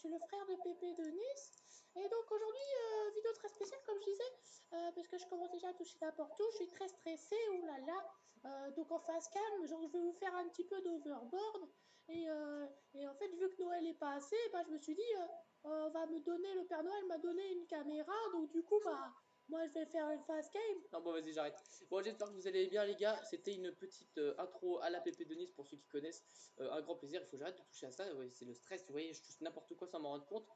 suis le frère de Pépé de Nice. Et donc aujourd'hui, vidéo très spéciale comme je disais, parce que je commence déjà à toucher n'importe où, je suis très stressée, oulala. Donc en face cam, genre, je vais vous faire un petit peu d'overboard. Et en fait, vu que Noël est passé, bah, je me suis dit, on va me donner, le Père Noël m'a donné une caméra, donc du coup, bah, moi je vais faire une face cam. Non, bon, vas-y, j'arrête. Bon, j'espère que vous allez bien, les gars. C'était une petite intro à la PP de Nice pour ceux qui connaissent. Un grand plaisir. Il faut que j'arrête de toucher à ça. Ouais, c'est le stress, vous voyez, je touche n'importe quoi sans m'en rendre compte.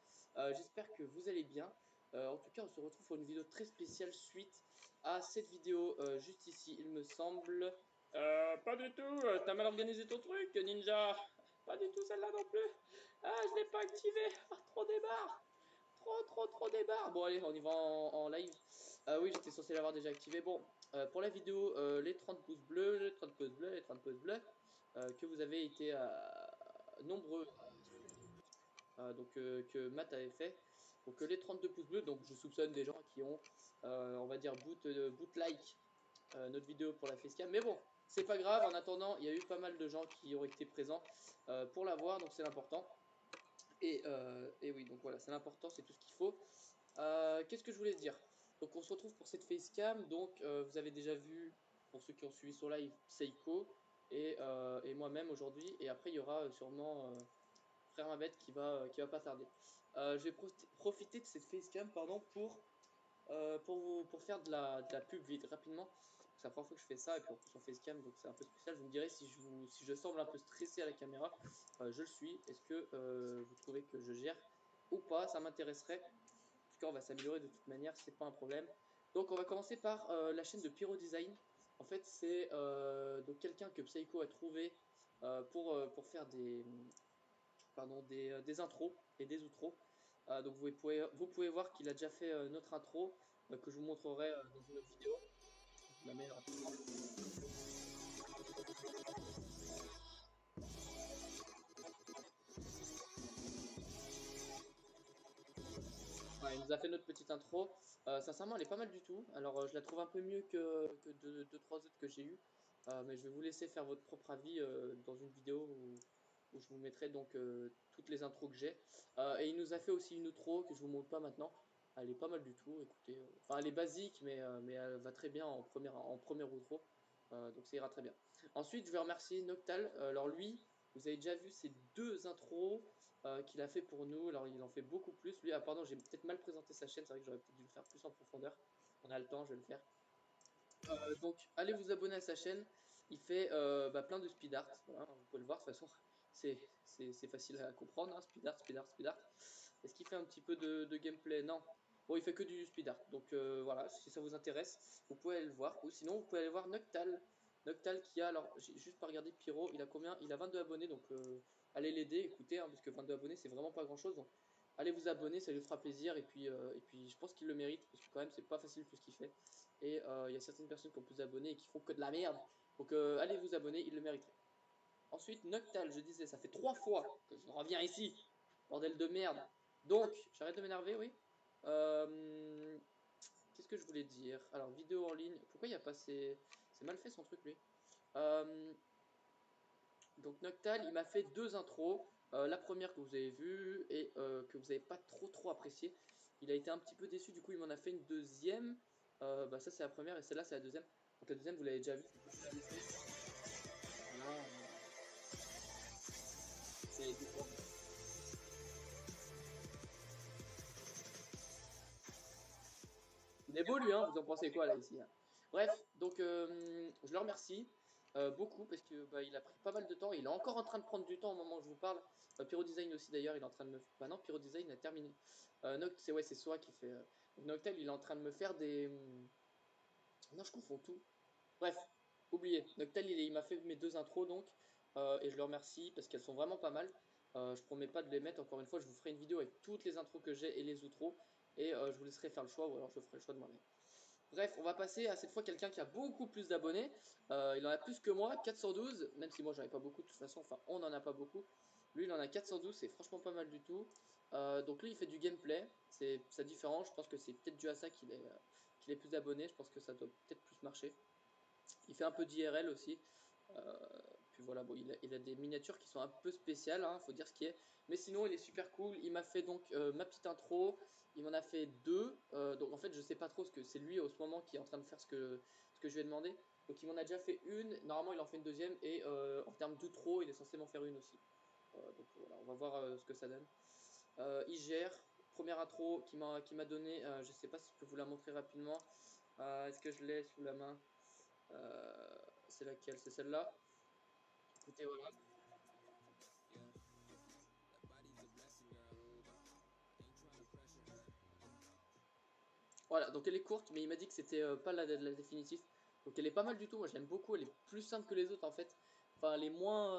J'espère que vous allez bien. En tout cas, on se retrouve pour une vidéo très spéciale suite à cette vidéo juste ici, il me semble. Pas du tout. T'as mal organisé ton truc, Ninja. Pas du tout celle-là non plus. Ah, je l'ai pas activé. Ah, trop débarre. Trop débarre. Bon, allez, on y va en live. Oui, j'étais censé l'avoir déjà activé. Bon, pour la vidéo, les 30 pouces bleus, les 30 pouces bleus, les 30 pouces bleus, que vous avez été nombreux donc que Matt avait fait. Donc les 32 pouces bleus, donc je soupçonne des gens qui ont, on va dire, boot like notre vidéo pour la facecam. Mais bon, c'est pas grave. En attendant, il y a eu pas mal de gens qui ont été présents pour la voir, donc c'est l'important. Et oui, donc voilà, c'est l'important, c'est tout ce qu'il faut. Qu'est-ce que je voulais dire? Donc on se retrouve pour cette facecam. Donc vous avez déjà vu, pour ceux qui ont suivi sur live, Seiko et moi-même aujourd'hui. Et après il y aura sûrement Frère Mabette qui va pas tarder. Je vais profiter de cette facecam pardon, pour faire de la pub vite, rapidement. C'est la première fois que je fais ça, et puis en plus on facecam, donc c'est un peu spécial. Vous me direz si je semble un peu stressé à la caméra. Je le suis. Est-ce que vous trouvez que je gère ou pas? Ça m'intéresserait. En tout cas, on va s'améliorer de toute manière, c'est pas un problème. Donc, on va commencer par la chaîne de Pyro Design. En fait, c'est donc quelqu'un que Psycho a trouvé pour faire des intros et des outros. Donc, vous pouvez voir qu'il a déjà fait notre intro que je vous montrerai dans une autre vidéo. Je vous la mets rapidement. Ouais, il nous a fait notre petite intro. Sincèrement, elle est pas mal du tout. Alors, je la trouve un peu mieux que deux, trois autres que j'ai eues. Mais je vais vous laisser faire votre propre avis dans une vidéo où je vous mettrai donc toutes les intros que j'ai. Et il nous a fait aussi une outro que je vous montre pas maintenant. Elle est pas mal du tout. Écoutez, enfin, elle est basique, mais elle va très bien en première outro. Donc, ça ira très bien. Ensuite, je vais remercier Noctal. Alors, lui, vous avez déjà vu ces deux intros qu'il a fait pour nous. Alors, il en fait beaucoup plus. Lui, ah, pardon, j'ai peut-être mal présenté sa chaîne. C'est vrai que j'aurais peut-être dû le faire plus en profondeur. On a le temps, je vais le faire. Donc, allez vous abonner à sa chaîne. Il fait plein de speed art. Voilà, vous pouvez le voir. De toute façon, c'est facile à comprendre. Hein, speed art, speed art, speed art. Est-ce qu'il fait un petit peu de gameplay? Non. Bon, il fait que du speed art. Donc, voilà, si ça vous intéresse, vous pouvez aller le voir. Ou sinon, vous pouvez aller voir Noctal. Noctal qui a, alors, j'ai juste pas regardé Pyro. Il a combien? Il a 22 abonnés. Donc, allez l'aider. Écoutez, hein, parce que 22 abonnés, c'est vraiment pas grand-chose. Donc, allez vous abonner, ça lui fera plaisir. Et puis je pense qu'il le mérite. Parce que, quand même, c'est pas facile tout ce qu'il fait. Et il y a certaines personnes qui ont plus d'abonnés et qui font que de la merde. Donc allez vous abonner, il le mériterait. Ensuite, Noctal, je disais, ça fait 3 fois que je reviens ici. Bordel de merde. Donc, j'arrête de m'énerver, oui. Euh, Qu'est-ce que je voulais dire? Alors, vidéo en ligne. Pourquoi il n'y a pas ces... C'est mal fait son truc, lui. Euh, donc, Noctal, il m'a fait deux intros. La première que vous avez vue et que vous n'avez pas trop appréciée. Il a été un petit peu déçu, du coup, il m'en a fait une deuxième. Ça, c'est la première et celle-là, c'est la deuxième. Donc, la deuxième, vous l'avez déjà vue. Voilà, c'est du coup. Il est beau lui, hein, vous en pensez quoi là ici hein. Bref, donc je le remercie beaucoup parce que il a pris pas mal de temps. Il est encore en train de prendre du temps au moment où je vous parle. Pyro Design aussi d'ailleurs, il est en train de me. Bah non, Pyro Design a terminé. C'est ouais, c'est Soa qui fait. Donc Noctel, il est en train de me faire des. Non, je confonds tout. Bref, oubliez. Noctel, il m'a fait mes deux intros donc et je le remercie parce qu'elles sont vraiment pas mal. Je promets pas de les mettre. Encore une fois, je vous ferai une vidéo avec toutes les intros que j'ai et les outros et je vous laisserai faire le choix ou alors je ferai le choix de moi-même. Bref, on va passer à cette fois quelqu'un qui a beaucoup plus d'abonnés. Il en a plus que moi, 412, même si moi j'en ai pas beaucoup de toute façon, enfin on n'en a pas beaucoup. Lui il en a 412, c'est franchement pas mal du tout. Donc lui il fait du gameplay, c'est différent, je pense que c'est peut-être dû à ça qu'il est plus d'abonnés, je pense que ça doit peut-être plus marcher. Il fait un peu d'IRL aussi, Puis voilà, bon, il a des miniatures qui sont un peu spéciales, hein, faut dire ce qui est. Mais sinon, il est super cool. Il m'a fait donc ma petite intro. Il m'en a fait deux. Donc en fait, je sais pas trop ce que c'est lui au ce moment qui est en train de faire ce que je lui ai demandé. Donc il m'en a déjà fait une. Normalement, il en fait une deuxième. Et en termes d'outro, il est censé m'en faire une aussi. Donc voilà, on va voir ce que ça donne. Il gère. Première intro qui m'a donné. Je sais pas si je peux vous la montrer rapidement. Est-ce que je l'ai sous la main? C'est laquelle? C'est celle-là. Écoutez, voilà. Voilà, donc elle est courte, mais il m'a dit que c'était pas la définitive. Donc elle est pas mal du tout, moi je l'aime beaucoup, elle est plus simple que les autres en fait. Enfin, elle est moins,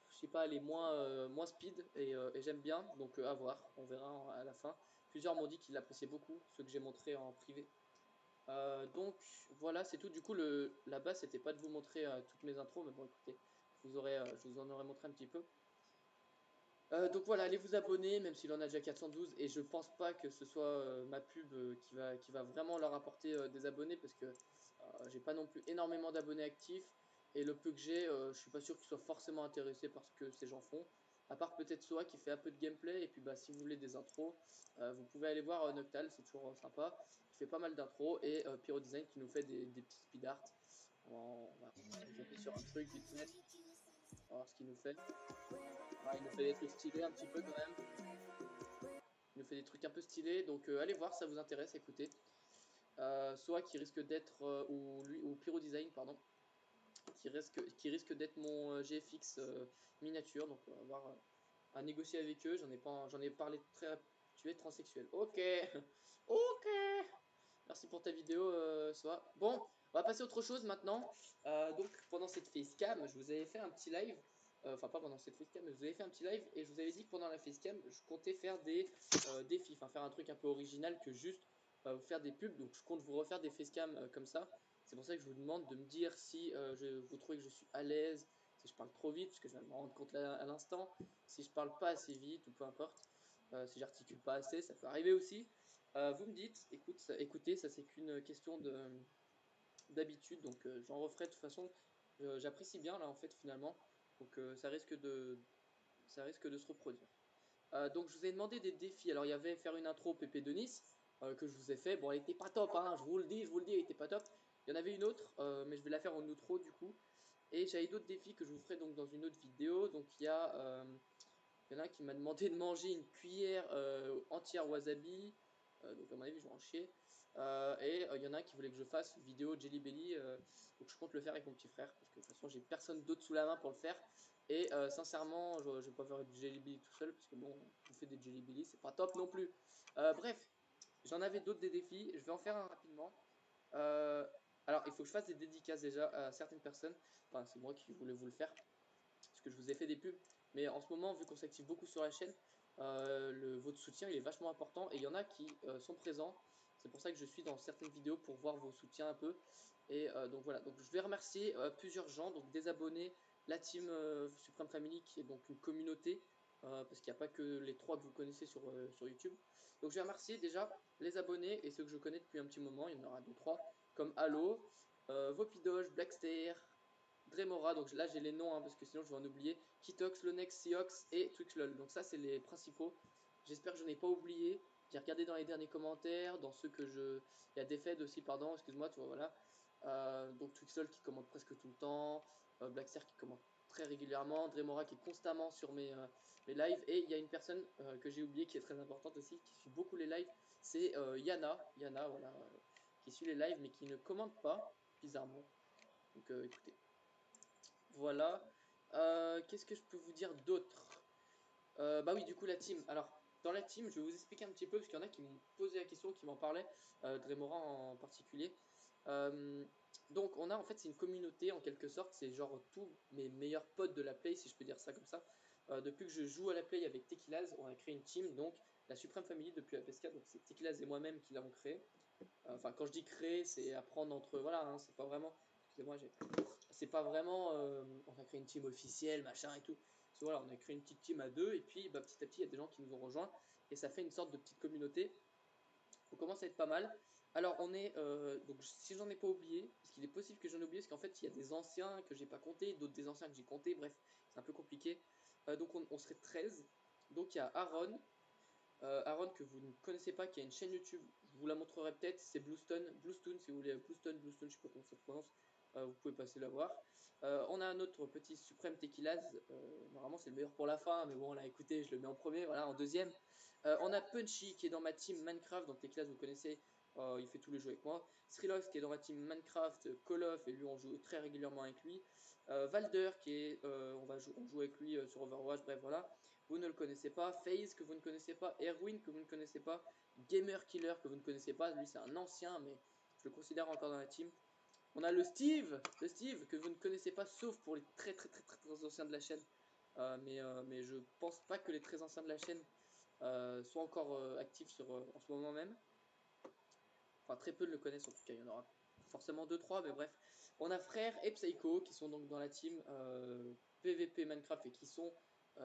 je sais pas, elle est moins speed et j'aime bien, donc à voir, on verra à la fin. Plusieurs m'ont dit qu'ils l'appréciaient beaucoup, ceux que j'ai montré en privé. Donc voilà, c'est tout. Du coup, la base c'était pas de vous montrer toutes mes intros, mais bon, écoutez, je vous en aurais montré un petit peu. Donc voilà, allez vous abonner, même s'il en a déjà 412, et je pense pas que ce soit ma pub qui va vraiment leur apporter des abonnés, parce que j'ai pas non plus énormément d'abonnés actifs, et le peu que j'ai, je suis pas sûr qu'ils soient forcément intéressés par ce que ces gens font, à part peut-être Soa qui fait un peu de gameplay, et puis bah si vous voulez des intros, vous pouvez aller voir Noctal, c'est toujours sympa, il fait pas mal d'intros, et Pyro Design qui nous fait des petits speed art. On va zapper sur un truc vite fait, on va voir ce qu'il nous fait. Ouais, il nous fait des trucs stylés un petit peu quand même. Il nous fait des trucs un peu stylés. Donc allez voir, ça vous intéresse, écoutez. Soit qui risque d'être, ou Pyro Design, pardon, qui risque d'être mon GFX miniature. Donc on va voir à négocier avec eux. J'en ai parlé très. Tu es transsexuel. Ok. Ok. Merci pour ta vidéo, Soa. Bon, on va passer à autre chose maintenant. Donc, pendant cette facecam, je vous avais fait un petit live. Enfin, pas pendant cette facecam, mais je vous avais fait un petit live et je vous avais dit que pendant la facecam, je comptais faire des défis, enfin faire un truc un peu original que juste vous faire des pubs. Donc, je compte vous refaire des facecam comme ça. C'est pour ça que je vous demande de me dire si vous trouvez que je suis à l'aise, si je parle trop vite, parce que je viens de me rendre compte là à l'instant, si je parle pas assez vite ou peu importe, si j'articule pas assez, ça peut arriver aussi. Vous me dites, écoutez, ça c'est qu'une question d'habitude, donc j'en referai de toute façon. J'apprécie bien là en fait finalement, donc ça risque de se reproduire. Donc je vous ai demandé des défis. Alors il y avait faire une intro PP de Nice que je vous ai fait. Bon, elle était pas top, hein, je vous le dis, elle était pas top. Il y en avait une autre, mais je vais la faire en outro du coup. Et j'avais d'autres défis que je vous ferai donc dans une autre vidéo. Donc il y en a un qui m'a demandé de manger une cuillère entière wasabi. Donc à mon avis, je vais en chier. Et il y en a un qui voulait que je fasse une vidéo Jelly Belly. Donc je compte le faire avec mon petit frère. Parce que de toute façon, j'ai personne d'autre sous la main pour le faire. Et sincèrement, je vais pas faire du Jelly Belly tout seul. Parce que bon, bouffer des Jelly Belly, c'est pas top non plus. Bref, j'en avais d'autres des défis. Je vais en faire un rapidement. Euh, alors, il faut que je fasse des dédicaces déjà à certaines personnes. Enfin, c'est moi qui voulais vous le faire parce que je vous ai fait des pubs. Mais en ce moment, vu qu'on s'active beaucoup sur la chaîne, votre soutien il est vachement important et il y en a qui sont présents. C'est pour ça que je suis dans certaines vidéos pour voir vos soutiens un peu. Et donc voilà, donc je vais remercier plusieurs gens, donc des abonnés, la team Supreme Family qui est donc une communauté, parce qu'il n'y a pas que les trois que vous connaissez sur YouTube. Donc je vais remercier déjà les abonnés et ceux que je connais depuis un petit moment, il y en aura deux trois, comme Halo, Vopidoge, Blackster, Dremora, donc là j'ai les noms parce que sinon je vais en oublier. Kitox, Lonex, Siox et Twixlol. Donc ça c'est les principaux. J'espère que je n'ai pas oublié. J'ai regardé dans les derniers commentaires, dans ceux que je. Il y a des feds aussi, pardon, excuse-moi, tu vois, voilà. Donc Twixlol qui commente presque tout le temps, Blackster qui commente très régulièrement, Dremora qui est constamment sur mes lives. Et il y a une personne que j'ai oublié qui est très importante aussi, qui suit beaucoup les lives, c'est Yana. Yana, voilà, qui suit les lives mais qui ne commente pas, bizarrement. Donc écoutez. Voilà. Qu'est-ce que je peux vous dire d'autre? Bah oui, du coup, la team. Alors, dans la team, je vais vous expliquer un petit peu, parce qu'il y en a qui m'ont posé la question, qui m'en parlaient, Dremora en particulier. Euh, donc, on a en fait, c'est une communauté en quelque sorte, c'est genre tous mes meilleurs potes de la play, si je peux dire ça comme ça. Depuis que je joue à la play avec Tekilaz, on a créé une team, donc la Supreme Family depuis la PSK, donc c'est Tekilaz et moi-même qui l'avons créé. Enfin, quand je dis créer, c'est apprendre entre. Voilà, hein, c'est pas vraiment. Excusez-moi, c'est pas vraiment. On a créé une team officielle, machin et tout. Parce que voilà, on a créé une petite team à deux, et puis bah, petit à petit, il y a des gens qui nous ont rejoints, et ça fait une sorte de petite communauté. On commence à être pas mal. Alors, on est. Donc, si j'en ai pas oublié, parce qu'il est possible que j'en ai oublié, parce qu'en fait, il y a des anciens que j'ai pas comptés, d'autres des anciens que j'ai comptés, bref, c'est un peu compliqué. Donc, on serait 13. Donc, il y a Aaron. Aaron, que vous ne connaissez pas, qui a une chaîne YouTube, je vous la montrerai peut-être, c'est Bluestone, Bluestone, si vous voulez, Bluestone, je sais pas comment ça se prononce, vous pouvez passer la voir. On a un autre petit Supreme Tequilaz, normalement c'est le meilleur pour la fin, mais bon, là, écoutez, je le mets en premier, voilà, en deuxième. On a Punchy, qui est dans ma team Minecraft, donc Tequilaz, vous connaissez, il fait tous les jeux avec moi. Srilox, qui est dans ma team Minecraft, Call of, et lui, on joue très régulièrement avec lui. Valder, qui est, on joue avec lui sur Overwatch, bref, voilà. Vous ne le connaissez pas. FaZe, que vous ne connaissez pas. Erwin, que vous ne connaissez pas. Gamer Killer, que vous ne connaissez pas. Lui, c'est un ancien, mais je le considère encore dans la team. On a le Steve, que vous ne connaissez pas, sauf pour les très anciens de la chaîne. Mais je pense pas que les très anciens de la chaîne soient encore actifs en ce moment même. Enfin, très peu le connaissent en tout cas, il y en aura forcément 2-3, mais bref. On a Frère et Psycho qui sont donc dans la team PVP Minecraft et qui sont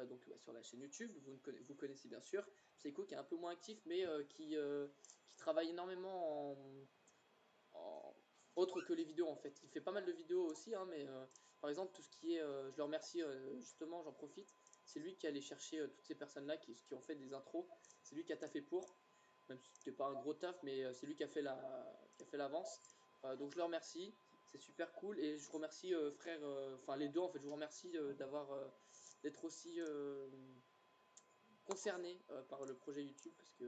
donc sur la chaîne YouTube, vous connaissez bien sûr. Psycho qui est un peu moins actif, mais qui travaille énormément en autre que les vidéos en fait. Il fait pas mal de vidéos aussi, hein, mais par exemple, tout ce qui est. Je le remercie justement, j'en profite. C'est lui qui allait chercher toutes ces personnes-là qui ont fait des intros. C'est lui qui a taffé pour même si c'était pas un gros taf, mais c'est lui qui a fait l'avance. Donc je le remercie, c'est super cool et je remercie frère, enfin les deux en fait, je vous remercie d'être aussi concerné par le projet YouTube parce que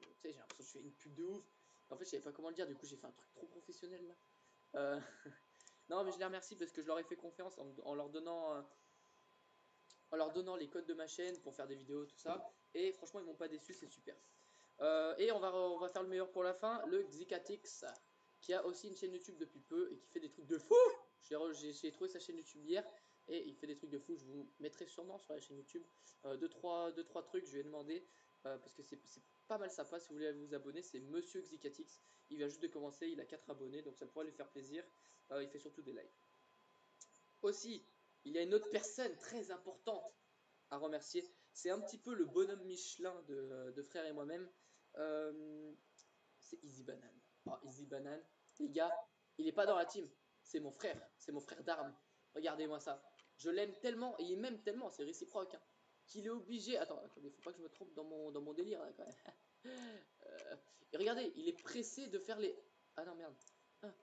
tu sais, j'ai l'impression que je fais une pub de ouf. En fait, je savais pas comment le dire, du coup j'ai fait un truc trop professionnel là. Non, mais je les remercie parce que je leur ai fait confiance en leur donnant les codes de ma chaîne pour faire des vidéos, tout ça. Et franchement, ils m'ont pas déçu, c'est super. Et on va faire le meilleur pour la fin, le Xicatix, qui a aussi une chaîne YouTube depuis peu et qui fait des trucs de fou. J'ai trouvé sa chaîne YouTube hier et il fait des trucs de fou. Je vous mettrai sûrement sur la chaîne YouTube 2-3 trucs, je lui ai demandé parce que c'est pas mal sympa. Si vous voulez vous abonner, c'est Monsieur Xicatix. Il vient juste de commencer, il a 4 abonnés donc ça pourrait lui faire plaisir. Il fait surtout des lives. Aussi, il y a une autre personne très importante à remercier. C'est un petit peu le bonhomme Michelin de Frère et moi-même. C'est Easy Banane. Oh, Easy Banane, les gars, il est pas dans la team. C'est mon frère d'armes. Regardez-moi ça. Je l'aime tellement, et il m'aime tellement, c'est réciproque, hein, qu'il est obligé. Attendez, faut pas que je me trompe dans mon délire là quand même. Et regardez, il est pressé de faire les. Ah non, merde. Ah,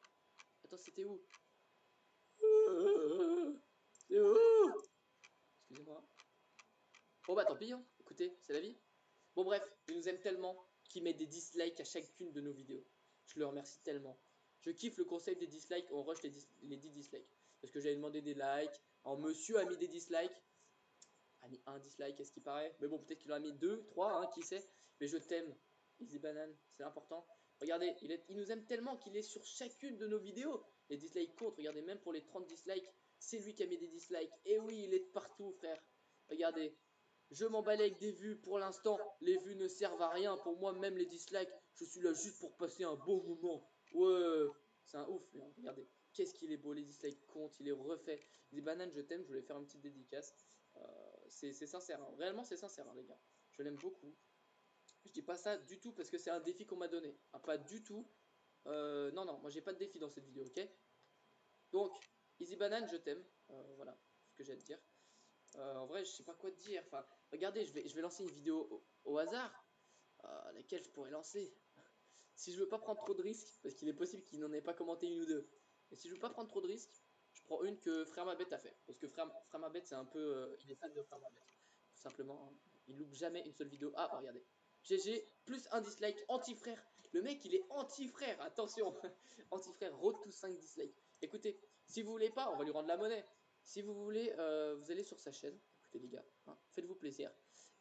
attends, c'était où? C'est où? Excusez-moi. Bon bah tant pis, hein. Écoutez, c'est la vie. Bon bref, il nous aime tellement qu'il met des dislikes à chacune de nos vidéos. Je le remercie tellement. Je kiffe le concept des dislikes, on rush les 10 dislikes. Parce que j'avais demandé des likes, alors monsieur a mis des dislikes, a mis un dislike, est-ce qu'il paraît? Mais bon, peut-être qu'il en a mis 2, 3, hein, qui sait. Mais je t'aime, Easy Banane, c'est important. Regardez, il nous aime tellement qu'il est sur chacune de nos vidéos. Les dislikes comptent, regardez, même pour les 30 dislikes, c'est lui qui a mis des dislikes. Et oui, il est partout, frère. Regardez, je m'emballe avec des vues pour l'instant. Les vues ne servent à rien. Pour moi, même les dislikes, je suis là juste pour passer un bon moment. Ouais, c'est un ouf, lui, hein. Regardez. Qu'est-ce qu'il est beau, les dislikes comptent, il est refait. Des bananes, je t'aime, je voulais faire une petite dédicace. C'est sincère, hein. Réellement c'est sincère, hein, les gars. Je l'aime beaucoup. Je dis pas ça du tout parce que c'est un défi qu'on m'a donné. Ah, pas du tout. Non, moi j'ai pas de défi dans cette vidéo, ok? Donc, Easy Banane, je t'aime. Voilà, ce que j'ai à te dire. En vrai, je sais pas quoi te dire. Enfin, regardez, je vais lancer une vidéo au hasard, laquelle je pourrais lancer. Si je veux pas prendre trop de risques, parce qu'il est possible qu'il n'en ait pas commenté une ou deux. Et si je veux pas prendre trop de risques, je prends une que Frère Mabette a fait. Parce que Frère Mabette, c'est un peu. Il est fan de Frère Mabette. Tout simplement. Hein. Il loupe jamais une seule vidéo. Ah, bah regardez. GG, plus un dislike, anti-frère. Le mec, il est anti-frère, attention. Anti-frère, road to 5 dislikes. Écoutez, si vous voulez pas, on va lui rendre la monnaie. Si vous voulez, vous allez sur sa chaîne. Écoutez, les gars, hein, faites-vous plaisir.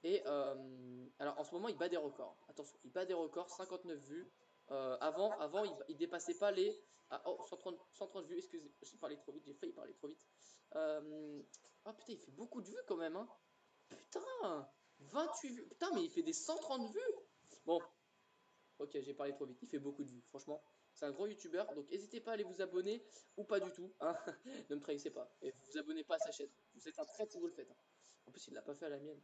Et alors en ce moment, il bat des records. Attention, il bat des records, 59 vues. Avant il dépassait pas les. Ah, oh, 130 vues, excusez, j'ai parlé trop vite, j'ai failli parler trop vite. Oh putain, il fait beaucoup de vues quand même, hein. Putain, 28 vues. Putain, mais il fait des 130 vues. Bon, ok, j'ai parlé trop vite, il fait beaucoup de vues, franchement. C'est un gros youtubeur, donc n'hésitez pas à aller vous abonner, ou pas du tout, hein. Ne me trahissez pas, et vous vous abonnez pas à sa chaîne. Vous êtes un traître si vous le faites. Hein. En plus, il l'a pas fait à la mienne.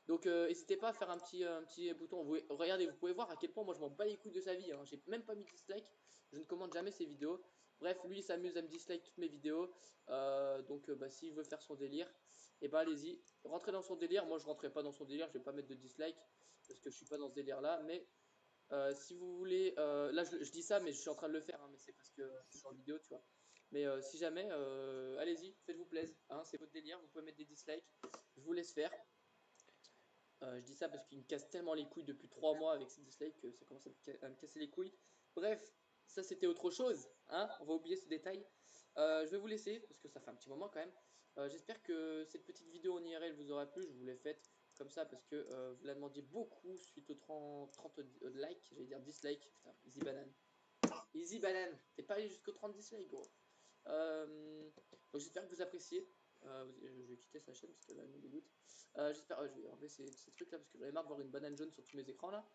Donc n'hésitez pas à faire un petit bouton. Regardez, vous pouvez voir à quel point moi je m'en bats les couilles de sa vie. Hein. J'ai même pas mis dislike. Je ne commande jamais ses vidéos. Bref, lui il s'amuse à me dislike toutes mes vidéos. Donc bah, s'il veut faire son délire, et bah allez-y. Rentrez dans son délire. Moi je rentrerai pas dans son délire. Je vais pas mettre de dislike. Parce que je suis pas dans ce délire là. Mais si vous voulez. Là je dis ça, mais je suis en train de le faire. Hein, mais c'est parce que je suis en vidéo, tu vois. Mais si jamais, allez-y, faites-vous plaisir. Hein, c'est votre délire. Vous pouvez mettre des dislikes. Je vous laisse faire. Je dis ça parce qu'il me casse tellement les couilles depuis 3 mois avec ses dislikes que ça commence à me casser les couilles. Bref, ça c'était autre chose, hein, on va oublier ce détail. Je vais vous laisser parce que ça fait un petit moment quand même. J'espère que cette petite vidéo en IRL vous aura plu. Je vous l'ai faite comme ça parce que vous la demandiez beaucoup suite aux 30 likes, j'allais dire dislikes. Putain, easy banane. Easy banane, t'es pas allé jusqu'aux 30 dislikes, gros. Donc j'espère que vous appréciez. Je vais quitter sa chaîne parce que là elle me dégoûte. J'espère, je vais enlever ces trucs là parce que j'en ai marre de voir une banane jaune sur tous mes écrans là.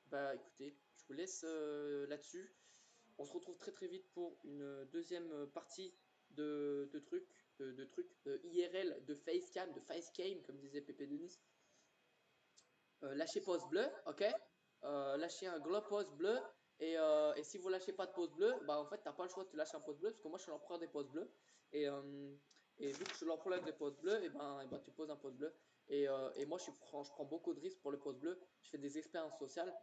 Bah écoutez, je vous laisse là-dessus. On se retrouve très très vite pour une deuxième partie de trucs, de trucs IRL, de facecam comme disait Pépé Denis. Lâchez pause bleu, ok. Lâchez un gros pause bleu. Et si vous lâchez pas de pause bleu, bah en fait t'as pas le choix de te lâcher un pause bleu parce que moi je suis l'empereur des pauses bleus. Et vu que je suis l'empereur des pauses bleus, et ben tu poses un pause bleu. Et moi je prends beaucoup de risques pour le pause bleu. Je fais des expériences sociales.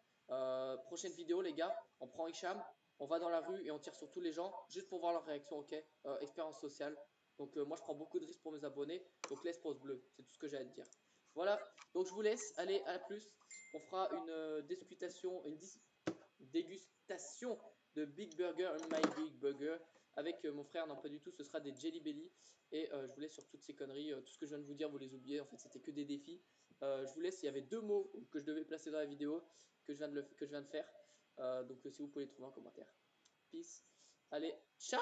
Prochaine vidéo les gars, on prend Hicham, on va dans la rue et on tire sur tous les gens juste pour voir leur réaction, ok. Expérience sociale. Donc moi je prends beaucoup de risques pour mes abonnés. Donc laisse pause bleu, c'est tout ce que j'ai à te dire. Voilà, donc je vous laisse, allez, à plus. On fera une dégustation de Big Burger and My Big Burger avec mon frère. Non, pas du tout, ce sera des Jelly Belly. Et je vous laisse sur toutes ces conneries. Tout ce que je viens de vous dire, vous les oubliez. En fait, c'était que des défis. Je vous laisse, il y avait 2 mots que je devais placer dans la vidéo que je viens de faire. Donc si vous pouvez les trouver en commentaire. Peace. Allez, ciao!